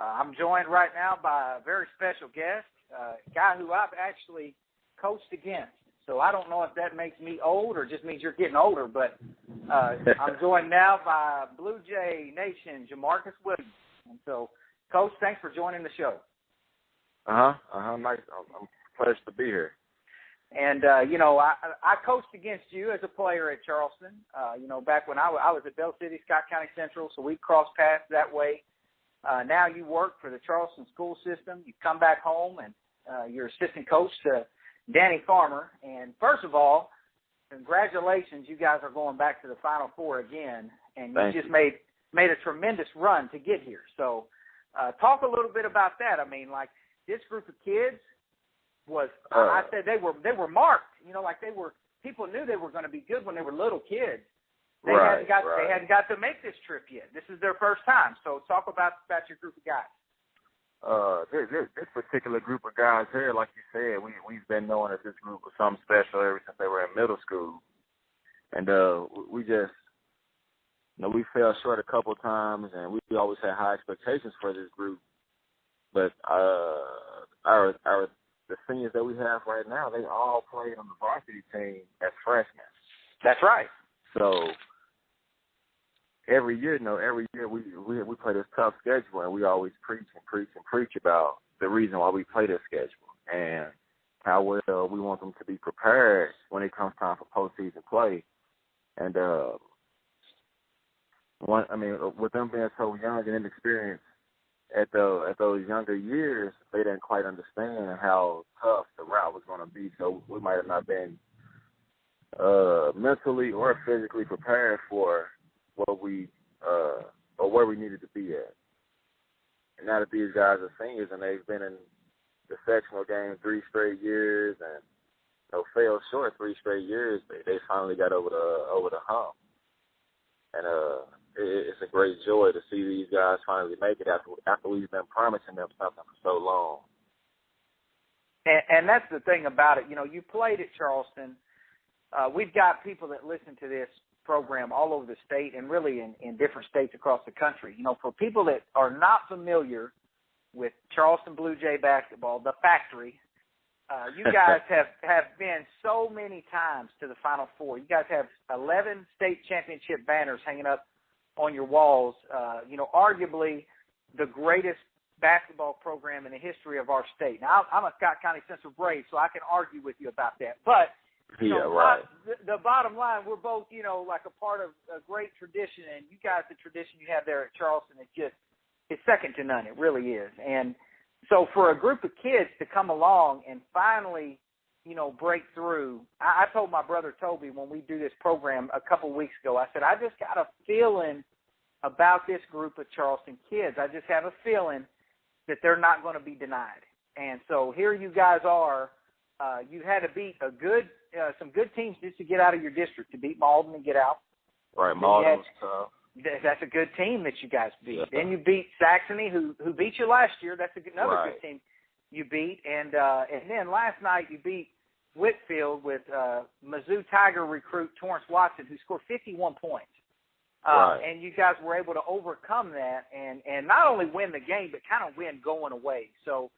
I'm joined right now by a very special guest, a guy who I've actually coached against. So I don't know if that makes me old or just means you're getting older, but I'm joined now by Blue Jay Nation, Jamarcus Williams. And so, Coach, thanks for joining the show. Nice. I'm pleased to be here. And, I coached against you as a player at Charleston, back when I was at Bell City, Scott County Central, so we crossed paths that way. Now you work for the Charleston school system. You come back home, and you're assistant coach to Danny Farmer. And first of all, congratulations. You guys are going back to the Final Four again, and you just made a tremendous run to get here. So talk a little bit about that. I mean, like, this group of kids was, I said they were marked. People knew they were going to be good when they were little kids. They hadn't got to make this trip yet. This is their first time. So talk about your group of guys. This particular group of guys here, like you said, we've been knowing that this group was something special ever since they were in middle school. And we just, we fell short a couple of times, and we always had high expectations for this group. But the seniors that we have right now, they all played on the varsity team as freshmen. That's right. So every year we play this tough schedule, and we always preach about the reason why we play this schedule and how well we want them to be prepared when it comes time for postseason play. And with them being so young and inexperienced at those younger years, they didn't quite understand how tough the route was going to be. So we might have not been mentally or physically prepared for what we or where we needed to be at. And now that these guys are seniors and they've been in the sectional game 3 straight years and fell short 3 straight years, they finally got over the hump. And it's a great joy to see these guys finally make it after we've been promising them something for so long. And that's the thing about it. You played at Charleston. We've got people that listen to this program all over the state and really in different states across the country. For people that are not familiar with Charleston Blue Jay basketball, the factory, you guys have been so many times to the Final Four. You guys have 11 state championship banners hanging up on your walls. Arguably the greatest basketball program in the history of our state. Now, I'm a Scott County Central Brave, so I can argue with you about that. But the bottom line, we're both, like a part of a great tradition, and you guys, the tradition you have there at Charleston, it's second to none. It really is. And so for a group of kids to come along and finally, break through, I told my brother Toby when we do this program a couple weeks ago, I said, I just got a feeling about this group of Charleston kids. I just have a feeling that they're not going to be denied. And so here you guys are. You had to beat some good teams just to get out of your district, to beat Malden and get out. Right, Malden was tough. That's a good team that you guys beat. Yeah. Then you beat Saxony, who beat you last year. That's another good team you beat. And then last night you beat Whitfield with Mizzou Tiger recruit Torrance Watson, who scored 51 points. And you guys were able to overcome that and not only win the game, but kind of win going away. So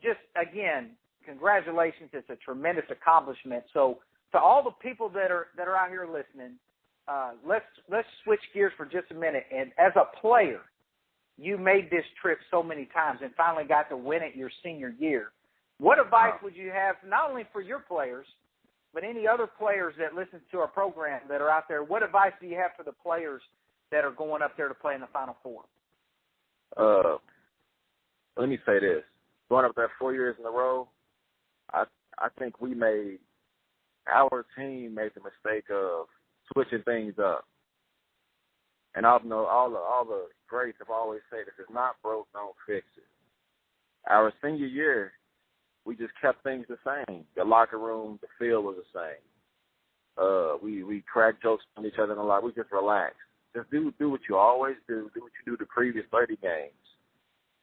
just, again, congratulations. It's a tremendous accomplishment. So to all the people that are out here listening, let's switch gears for just a minute. And as a player, you made this trip so many times and finally got to win it your senior year. What advice would you have, not only for your players, but any other players that listen to our program that are out there? What advice do you have for the players that are going up there to play in the Final Four? Let me say this. Going up there 4 years in a row, I think our team made the mistake of switching things up. And all the greats have always said, if it's not broke, don't fix it. Our senior year, we just kept things the same. The locker room, the field was the same. We cracked jokes on each other a lot. We just relaxed. Just do what you always do. Do what you do the previous 30 games.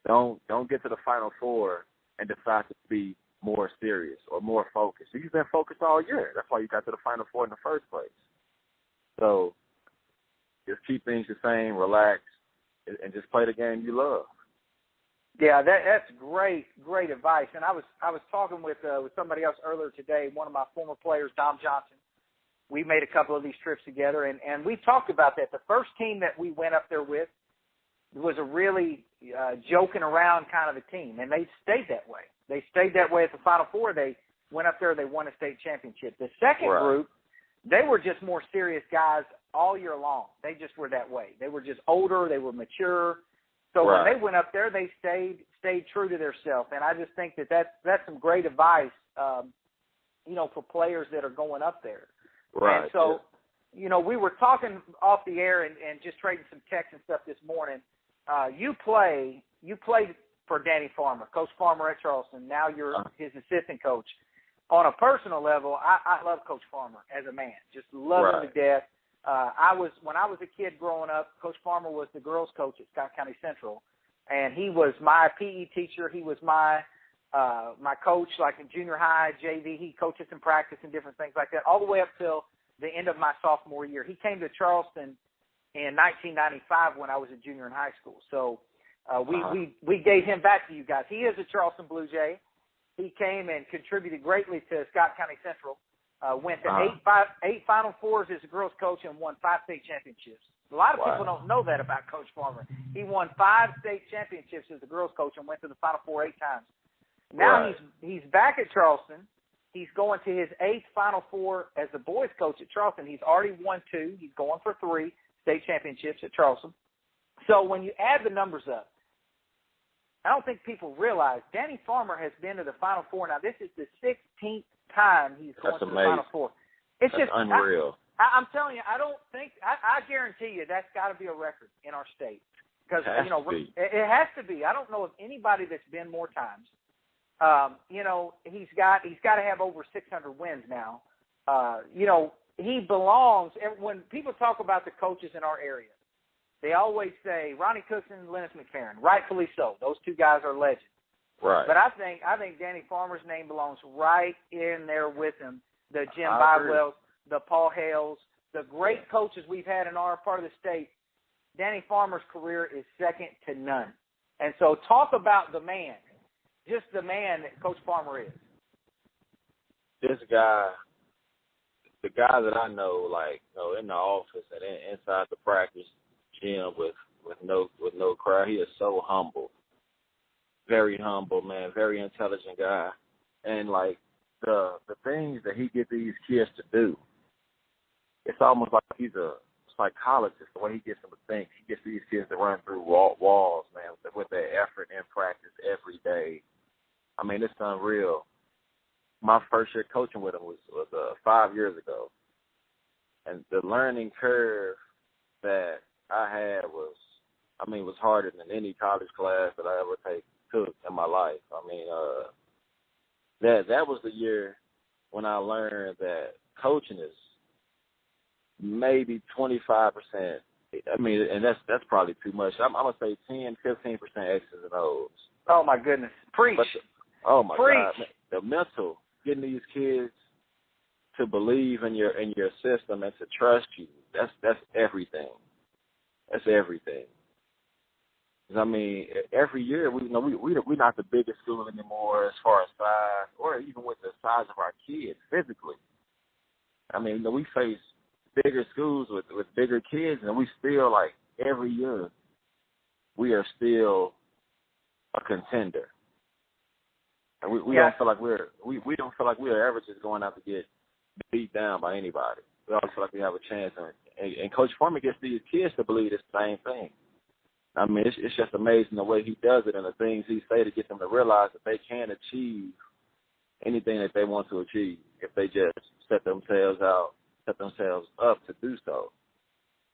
Don't get to the Final Four and decide to be more serious or more focused. You've been focused all year. That's why you got to the Final Four in the first place. So just keep things the same, relax, and just play the game you love. Yeah, that's great advice. And I was talking with somebody else earlier today, one of my former players, Dom Johnson. We made a couple of these trips together, and we talked about that. The first team that we went up there with was a really joking around kind of a team, and they stayed that way. They stayed that way at the Final Four. They went up there, they won a state championship. The second group, they were just more serious guys all year long. They just were that way. They were just older. They were mature. So when they went up there, they stayed true to themselves. And I just think that's some great advice, for players that are going up there. Right. And so, we were talking off the air and just trading some texts and stuff this morning. You played for Danny Farmer, Coach Farmer at Charleston. Now you're his assistant coach. On a personal level, I love Coach Farmer as a man. Just love him to death. When I was a kid growing up, Coach Farmer was the girls' coach at Scott County Central, and he was my PE teacher. He was my coach, like in junior high, JV. He coached us in practice and different things like that, all the way up till the end of my sophomore year. He came to Charleston in 1995 when I was a junior in high school. So we gave him back to you guys. He is a Charleston Blue Jay. He came and contributed greatly to Scott County Central. Went to eight Final Fours as a girls coach and won 5 state championships. A lot of people don't know that about Coach Farmer. He won 5 state championships as a girls coach and went to the Final Four 8 times. Now he's back at Charleston. He's going to his 8th Final Four as the boys coach at Charleston. He's already won 2. He's going for 3 state championships at Charleston. So when you add the numbers up, I don't think people realize Danny Farmer has been to the Final Four. Now, this is the 16th time he's going to the Final Four. It's just unreal. I'm telling you, I guarantee you that's got to be a record in our state. Because, it has to be. I don't know of anybody that's been more times. He's got to have over 600 wins now. He belongs. When people talk about the coaches in our area, they always say Ronnie Cookson and Lennox McFerrin. Rightfully so. Those 2 guys are legends. Right. But I think Danny Farmer's name belongs right in there with him. The Jim Bidwells, the Paul Hales, the great coaches we've had in our part of the state. Danny Farmer's career is second to none. And so talk about the man, just the man that Coach Farmer is. This guy, the guy that I know, in the office and inside the practice gym with no crowd, he is so humble. Very humble, man, very intelligent guy. And, the things that he gets these kids to do, it's almost like he's a psychologist, the way he gets them to think. He gets these kids to run through walls, man, with their effort in practice every day. I mean, it's unreal. My first year coaching with him was 5 years ago. And the learning curve that I had was harder than any college class that I ever took in my life. I mean, that was the year when I learned that coaching is maybe 25%. I mean, and that's probably too much. I'm gonna say 10, 15% X's and O's. Oh my goodness, preach! Oh my God, the mental, getting these kids to believe in your system and to trust you. That's everything. That's everything. I mean, every year we're not the biggest school anymore as far as size, or even with the size of our kids physically. I mean, we face bigger schools with bigger kids, and we still every year we are still a contender. And we don't feel like we don't feel like we're ever just going out to get beat down by anybody. We always feel like we have a chance, and Coach Foreman gets these kids to believe the same thing. I mean, it's just amazing the way he does it and the things he say to get them to realize that they can achieve anything that they want to achieve if they just set themselves up to do so.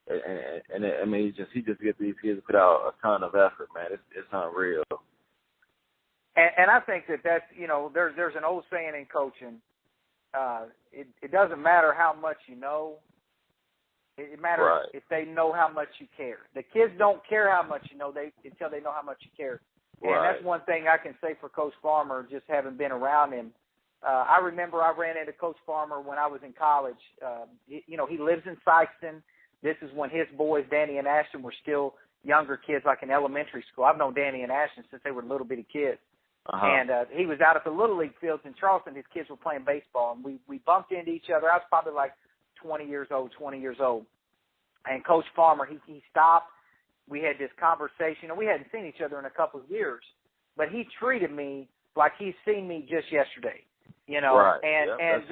And I mean, he just gets these kids to put out a ton of effort, man. It's unreal. And I think that's there's an old saying in coaching. It doesn't matter how much you know. It matters if they know how much you care. The kids don't care how much you know until they know how much you care. And that's one thing I can say for Coach Farmer, just having been around him. I remember I ran into Coach Farmer when I was in college. He lives in Sykeston. This is when his boys, Danny and Ashton, were still younger kids, like in elementary school. I've known Danny and Ashton since they were little bitty kids. And he was out at the Little League fields in Charleston. His kids were playing baseball, and we bumped into each other. I was probably like 20 years old. And Coach Farmer, he stopped. We had this conversation, and we hadn't seen each other in a couple of years. But he treated me like he's seen me just yesterday, you know. Right. And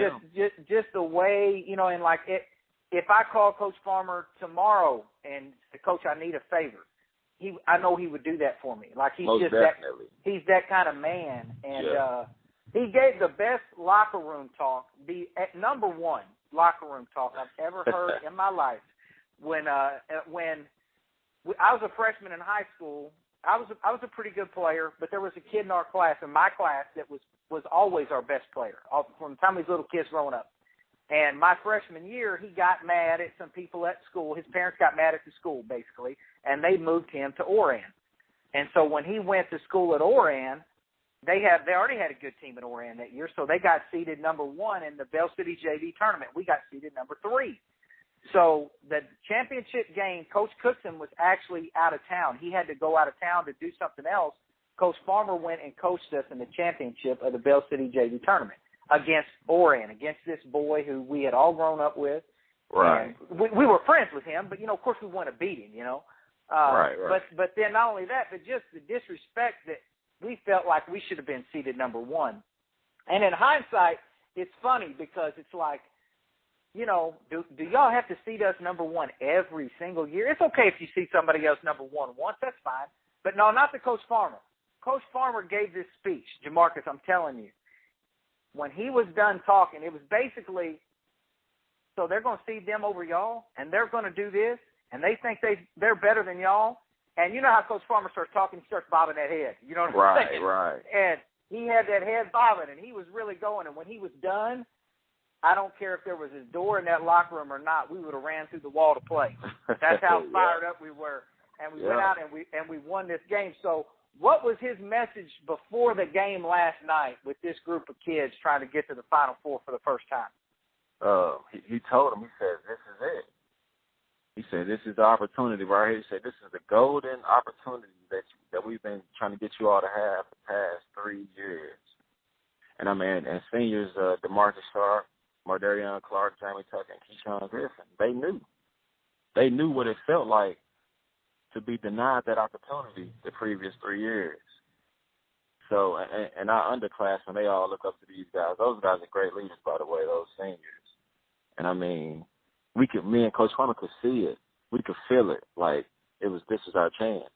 just the way, you know, and like if I call Coach Farmer tomorrow and say, Coach, I need a favor, I know he would do that for me. Like he's Most just definitely. He's that kind of man. And he gave the best locker room talk, the number one locker room talk I've ever heard in my life. When I was a freshman in high school, I was a pretty good player, but there was a kid in our class, in my class, that was always our best player from the time we was little kids growing up. And my freshman year, he got mad at some people at school. His parents got mad at the school, basically, and they moved him to Oran. And so when he went to school at Oran, they already had a good team at Oran that year, so they got seeded number 1 in the Bell City JV tournament. We got seeded number 3. So the championship game, Coach Cookson was actually out of town. He had to go out of town to do something else. Coach Farmer went and coached us in the championship of the Bell City JV tournament against Oran, against this boy who we had all grown up with. Right. We were friends with him, but, you know, of course we want to beat him, you know. Right. But then not only that, but just the disrespect that we felt like we should have been seeded number 1. And in hindsight, it's funny because it's like, you know, do y'all have to seed us number 1 every single year? It's okay if you see somebody else number 1 once, that's fine. But no, not the Coach Farmer. Coach Farmer gave this speech, Jamarcus, I'm telling you. When he was done talking, it was basically, so they're going to seed them over y'all, and they're going to do this, and they think they're better than y'all. And you know how Coach Farmer starts talking, he starts bobbing that head. You know what I'm saying? Right. And he had that head bobbing, and he was really going. And when he was done, I don't care if there was a door in that locker room or not, we would have ran through the wall to play. That's how fired up we were. And we went out and we won this game. So what was his message before the game last night with this group of kids trying to get to the Final Four for the first time? He told them, he said, this is it. He said, this is the opportunity right here. He said, this is the golden opportunity that we've been trying to get you all to have the past 3 years. And I mean, and seniors, DeMarcus Sharp, Mardarion Clark, Jamie Tucker, and Keyshawn Griffin, they knew what it felt like to be denied that opportunity the previous 3 years. So, and our underclassmen, they all look up to these guys. Those guys are great leaders, by the way, those seniors. And I mean, me and Coach Farmer could see it. We could feel it. Like this is our chance.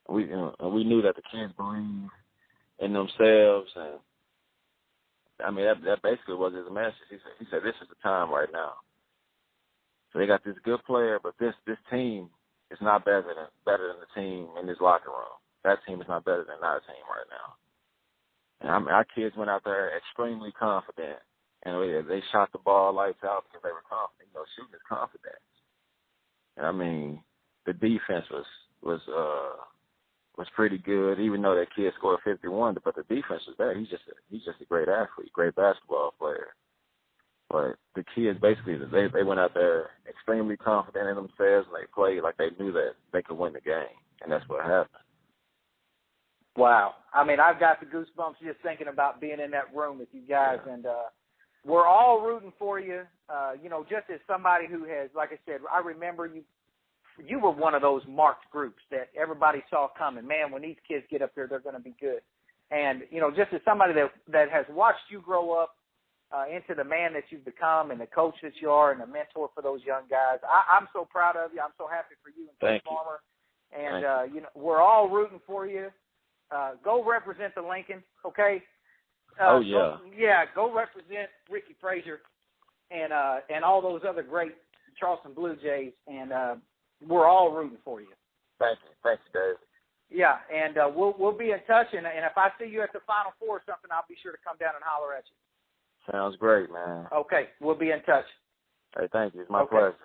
And we knew that the kids believe in themselves, and I mean that basically was his message. He said this is the time right now. So they got this good player, but this team is not better than the team in this locker room. That team is not better than our team right now. And I mean, our kids went out there extremely confident, and they shot the ball lights out because they were confident. You know, shooting is confidence. And I mean, the defense was pretty good, even though that kid scored 51. But the defense was there. He's just a great athlete, great basketball player. But the kids basically they went out there extremely confident in themselves, and they played like they knew that they could win the game, and that's what happened. Wow. I mean, I've got the goosebumps just thinking about being in that room with you guys, and we're all rooting for you. You know, just as somebody who has, like I said, I remember you were one of those marked groups that everybody saw coming. Man, when these kids get up there, they're going to be good. And, you know, just as somebody that has watched you grow up into the man that you've become and the coach that you are and the mentor for those young guys, I'm so proud of you. I'm so happy for you and Coach Farmer. And, you know, we're all rooting for you. Go represent the Lincoln, okay? Go represent Ricky Frazier and all those other great Charleston Blue Jays, and we're all rooting for you. Thank you, Dave. Yeah, and we'll be in touch, and if I see you at the Final Four or something, I'll be sure to come down and holler at you. Sounds great, man. Okay, we'll be in touch. Hey, thank you. It's my pleasure.